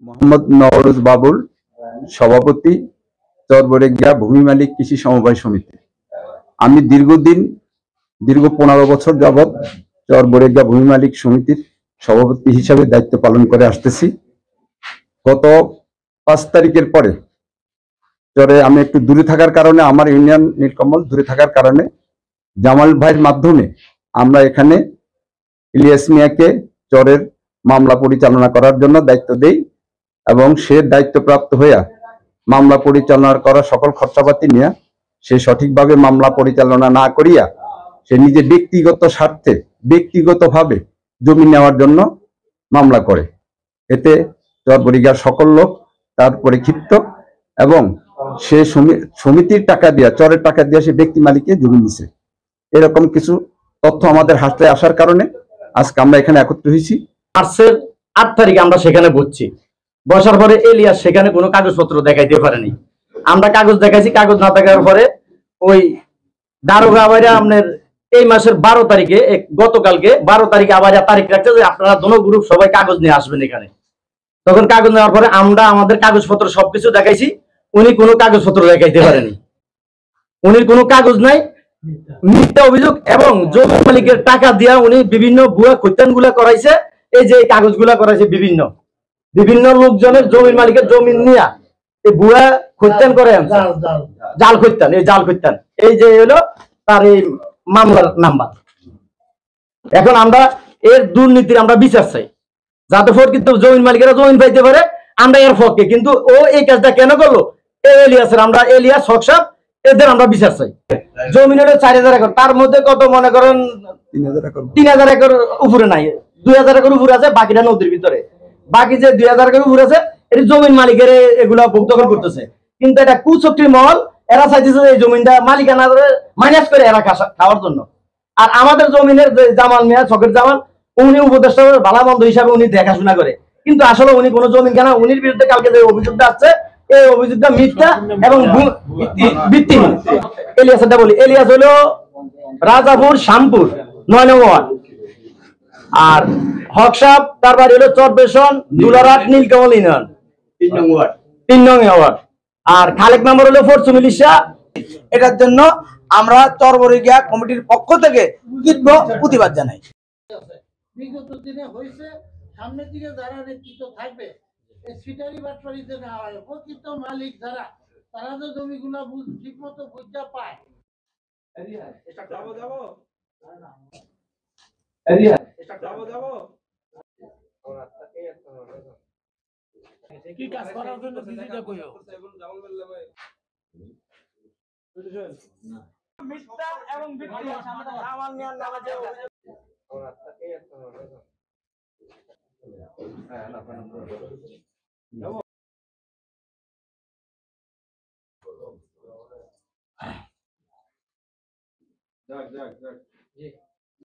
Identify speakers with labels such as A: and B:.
A: মোহাম্মদ নওরোজ বাবুল, সভাপতি, চরবরেগিয়া ভূমি মালিক কৃষি সমবায় সমিতি। আমি দীর্ঘ 15 বছর যাবৎ চরবরেগিয়া ভূমি মালিক সমিতির সভাপতি হিসাবে দায়িত্ব পালন করে আসতেছি। গত 5 তারিখের পরে চরে আমি একটু দূরে থাকার কারণে, আমার ইউনিয়ন নীলকমল দূরে থাকার কারণে জামাল ভাইয়ের মাধ্যমে আমরা এখানে ইলিয়াস মিয়াকে চরের মামলা পরিচালনা করার জন্য দায়িত্ব দেই এবং সে দায়িত্বপ্রাপ্ত হইয়া মামলা পরিচালনা করা সকল খরচাপাতি নিয়ে সে সঠিকভাবে মামলা পরিচালনা না করিয়া সে নিজে ব্যক্তিগত স্বার্থে ব্যক্তিগতভাবে জমি নেওয়ার জন্য মামলা করে। এতে চরবরিগার সকল লোক তার পরিক্ষিপ্ত এবং সে সমিতির টাকা দিয়া, চরের টাকা দিয়া সে ব্যক্তি মালিককে জমি নিছে। এরকম কিছু তথ্য আমাদের হাতে আসার কারণে আজকে আমরা এখানে একত্রিত হয়েছি।
B: মার্চের 8 তারিখে আমরা সেখানে বসছি। বসার পরে এলিয়াস সেখানে কোনো কাগজপত্র দেখাইতে পারেনি। আমরা কাগজ দেখাইছি, কাগজ না দেখার পরে ওই দারোগা বাইরে আপনার এই মাসের 12 তারিখে, গতকালকে 12 তারিখে আবার তারিখ রাখছে যে আপনারা দোনো গ্রুপ সবাই কাগজ নিয়ে আসবেন এখানে। তখন কাগজ নেওয়ার পরে আমরা আমাদের কাগজপত্র সবকিছু দেখাইছি, উনি কোনো কাগজপত্র দেখাইতে পারেনি। উনির কোনো কাগজ নাই, মিথ্যা অভিযোগ এবং জমি মালিকের টাকা দিয়া উনি বিভিন্ন ভুয়া খৈতান গুলা করাইছে। এই যে কাগজগুলা করাইছে বিভিন্ন লোকজনের জমির মালিকের জমি নিয়ে এই ভুয়া খৈতান করে জাল খৈতান, এই জাল খৈতান, এই যে হলো তার এই মামলার নাম্বার। এখন আমরা এর দুর্নীতির আমরা বিচার চাই, যাতে প্রকৃত জমির মালিকেরা জমি পাইতে পারে। আমরা এর পক্ষে, কিন্তু ও এই কাজটা কেন করলো? আমরা এলিয়াস হক সাহেব, এদের আমরা বিচার চাই। জমি হলো 4000 একর, তার মধ্যে কত মনে করেন 3000 একর উপরে নাই, 2000 একর উপরে আছে, বাকিটা নদীর ভিতরে। বাকি যে 2000 একর উপরে আছে এটি জমির মালিকের এগুলা ভোক্তকর করতেছে। কিন্তু এটা কুচক্রী মহল, এরা চাইতেছে এই জমিনটা মালিকানা মাইনাস করে এরা খাওয়ার জন্য। আর আমাদের জমিনের জামাল মিয়া, শখের জামাল, উনি উপদেষ্টা ভালো মন্দ হিসাবে উনি দেখাশোনা করে, কিন্তু আসলে উনি কোনো জমিন কেনা, উনির বিরুদ্ধে কালকে যে অভিযোগটা আসছে এই অভিযোগটা মিথ্যা এবং ভিত্তিহীন। এলিয়াসটা বলি, এলিয়াস হলো রাজাপুর শ্যামপুর 9 নং ওয়ার্ড, আর হক সাহেব তার বাড়ি হলো চরবেশন দুলারাট নীলকমল ইউনিয়ন 3 নং ওয়ার্ড, আর খালেক নাম্বার হলো ফরচুমিলিশা।
C: এটার জন্য আমরা চরবরিগিয়া কমিটির পক্ষ থেকে তীব্র প্রতিবাদ জানাই।
D: বিগত দিনে হয়েছে, সামনের দিকে যারা নেতৃত্ব থাকবে সিটারি বাটপাড়িতে না হয়, প্রকৃত মালিক যারা, তারা তো জমিগুলা ঠিক মতো বুঝা পায়। কি কাজ করার জন্য দিদিটা কইও মিথ্যা এবং ভিত্তি জামাল মিয়ার নামে যে যাক